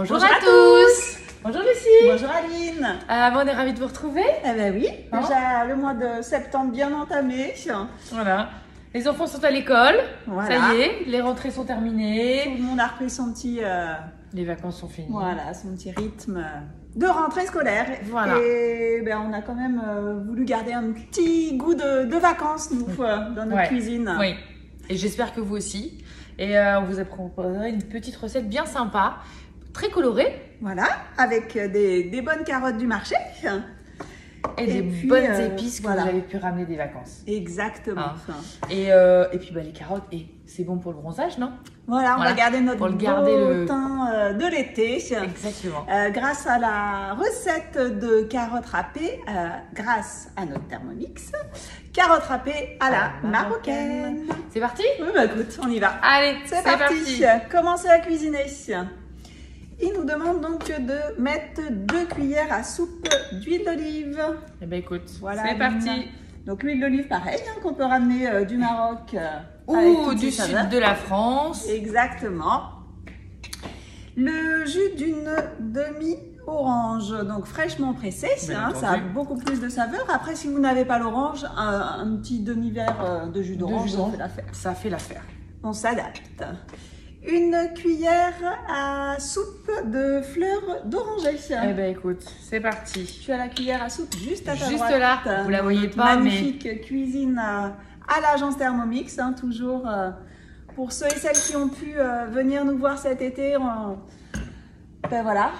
Bonjour à tous. Bonjour Lucie. Bonjour Aline. On est ravis de vous retrouver. Eh ben oui, déjà le mois de septembre bien entamé. Voilà. Les enfants sont à l'école. Voilà. Ça y est, les rentrées sont terminées. Tout le monde a repris son petit... Les vacances sont finies. Voilà, son petit rythme de rentrée scolaire. Voilà. Et ben, on a quand même voulu garder un petit goût de vacances, nous, dans notre cuisine. Oui, et j'espère que vous aussi. Et on vous a proposé une petite recette bien sympa, très colorée. Voilà, avec des bonnes carottes du marché. Et des puis, bonnes épices que voilà. vous avez pu ramener des vacances. Exactement. Et puis les carottes, c'est bon pour le bronzage, non? Voilà, on va garder notre beau teint de l'été. Exactement. Grâce à la recette de carottes râpées, grâce à notre Thermomix, carottes râpées à la marocaine. C'est parti? Oui, bah écoute, on y va. Allez, c'est parti. Commencez à cuisiner. Il nous demande donc de mettre 2 cuillères à soupe d'huile d'olive. Eh bien écoute, voilà, c'est parti. Donc l'huile d'olive pareil, qu'on peut ramener du Maroc ou du sud de la France. Exactement. Le jus d'une demi-orange, donc fraîchement pressé, ça a beaucoup plus de saveur. Après, si vous n'avez pas l'orange, un petit demi-verre de jus d'orange, ça fait l'affaire. Ça fait l'affaire. On s'adapte. Une cuillère à soupe de fleurs d'oranger. Eh bien écoute, c'est parti. Tu as la cuillère à soupe juste à ta droite. Juste là, vous la voyez pas, magnifique cuisine à l'agence Thermomix, toujours pour ceux et celles qui ont pu venir nous voir cet été. Ben voilà,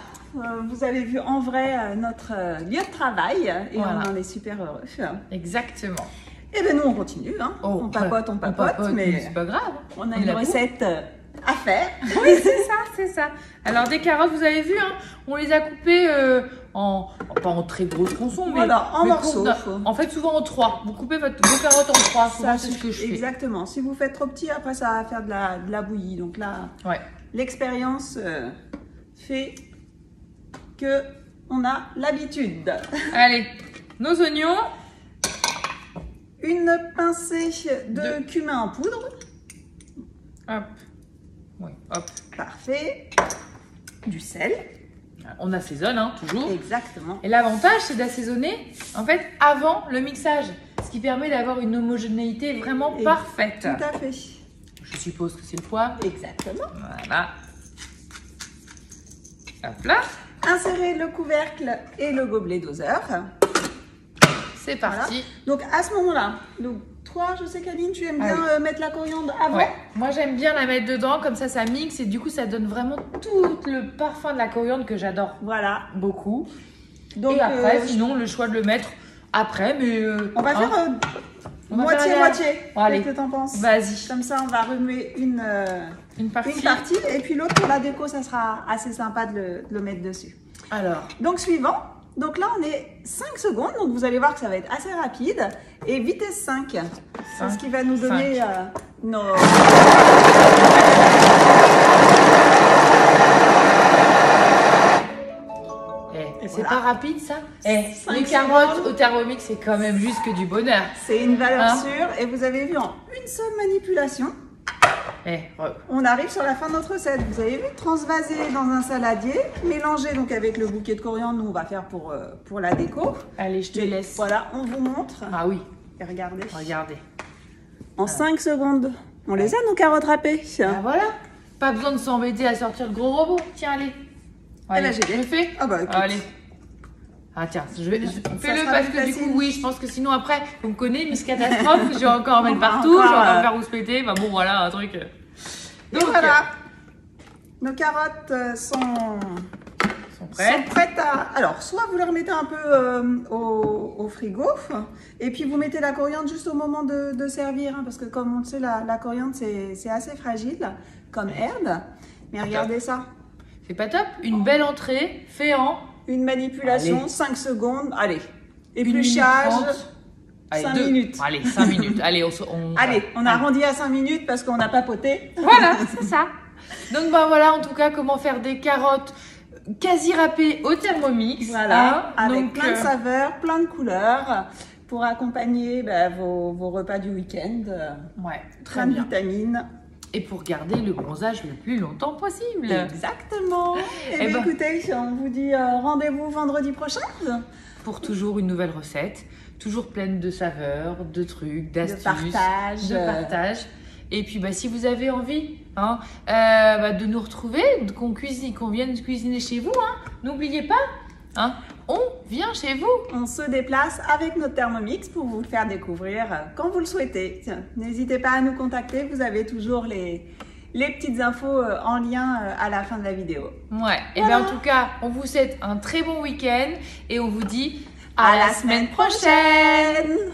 vous avez vu en vrai notre lieu de travail et on en est super heureux. Exactement. Et ben nous on continue, on papote, mais c'est pas grave. On a une recette à faire. Oui, c'est ça. Alors des carottes, vous avez vu, on les a coupées pas en très grosses tronçons, mais voilà, en morceaux. En fait, souvent en 3. Vous coupez vos carottes en 3. Ça, c'est ce que je fais. Exactement. Si vous faites trop petit, après ça va faire de la bouillie. Donc là, l'expérience fait que on a l'habitude. Allez, nos oignons. Une pincée de cumin en poudre. Hop. Oui, hop. Parfait. Du sel. On assaisonne, toujours. Exactement. Et l'avantage, c'est d'assaisonner, en fait, avant le mixage. Ce qui permet d'avoir une homogénéité vraiment parfaite. Tout à fait. Je suppose que c'est le poids. Exactement. Voilà. Hop là. Insérez le couvercle et le gobelet doseur. C'est parti. Voilà. Donc à ce moment-là, toi, je sais qu'Aline, tu aimes bien mettre la coriandre avant. Ouais. Moi, j'aime bien la mettre dedans, comme ça mixe et du coup, ça donne vraiment tout le parfum de la coriandre que j'adore. Voilà. Beaucoup. Donc, et après, sinon, le choix de le mettre après, mais... on va faire moitié-moitié. Allez. Qu'est-ce que t'en penses? Vas-y. Comme ça, on va remuer une partie. Et puis l'autre, pour la déco, ça sera assez sympa de le mettre dessus. Alors. Donc, suivant. Donc là, on est 5 secondes, donc vous allez voir que ça va être assez rapide. Et vitesse 5, c'est ce qui va nous donner nos... C'est pas rapide ça? Les carottes au Thermomix, c'est quand même juste que du bonheur. C'est une valeur sûre et vous avez vu en une seule manipulation. On arrive sur la fin de notre recette. Vous avez vu, transvaser dans un saladier, mélanger donc avec le bouquet de coriandre, nous on va faire pour la déco. Allez, je te laisse. Voilà, on vous montre. Ah oui. Et regardez. Regardez. En 5 secondes, on les a nos carottes râpées. Ah voilà. Pas besoin de s'embêter à sortir le gros robot. Tiens, allez. Allez, j'ai bien fait. Ah bah écoute. Allez. Ah tiens, fais-le parce que du coup, oui, je pense que sinon après, vous me connaissez, Miss Catastrophe, je vais encore en mettre partout, je vais encore me faire rouspéter, bah bon voilà, un truc. Donc voilà, nos carottes sont prêtes à... Alors, soit vous les remettez un peu au frigo, et puis vous mettez la coriandre juste au moment de servir, parce que comme on le sait, la coriandre, c'est assez fragile comme herbe. Mais regardez ça. C'est pas top? Une belle entrée, fait en... Une manipulation, 5 secondes, allez. Épluchage, 5 minutes. Allez, 5 minutes. Allez, on arrondit à 5 minutes parce qu'on a papoté. Voilà, c'est ça. Donc, bah voilà, en tout cas, comment faire des carottes quasi râpées au Thermomix. Voilà, avec plein de saveurs, plein de couleurs pour accompagner vos repas du week-end. Ouais, très bien. Vitamines. et pour garder le bronzage le plus longtemps possible. Exactement. Et bien, écoutez, on vous dit rendez-vous vendredi prochain. Pour toujours une nouvelle recette, toujours pleine de saveurs, de trucs, d'astuces, de partage. Et puis, si vous avez envie de nous retrouver, qu'on vienne cuisiner chez vous, n'oubliez pas, on vient chez vous. On se déplace avec notre Thermomix pour vous le faire découvrir quand vous le souhaitez. N'hésitez pas à nous contacter, vous avez toujours les petites infos en lien à la fin de la vidéo. Ouais, voilà. Et bien en tout cas, on vous souhaite un très bon week-end et on vous dit à la semaine prochaine.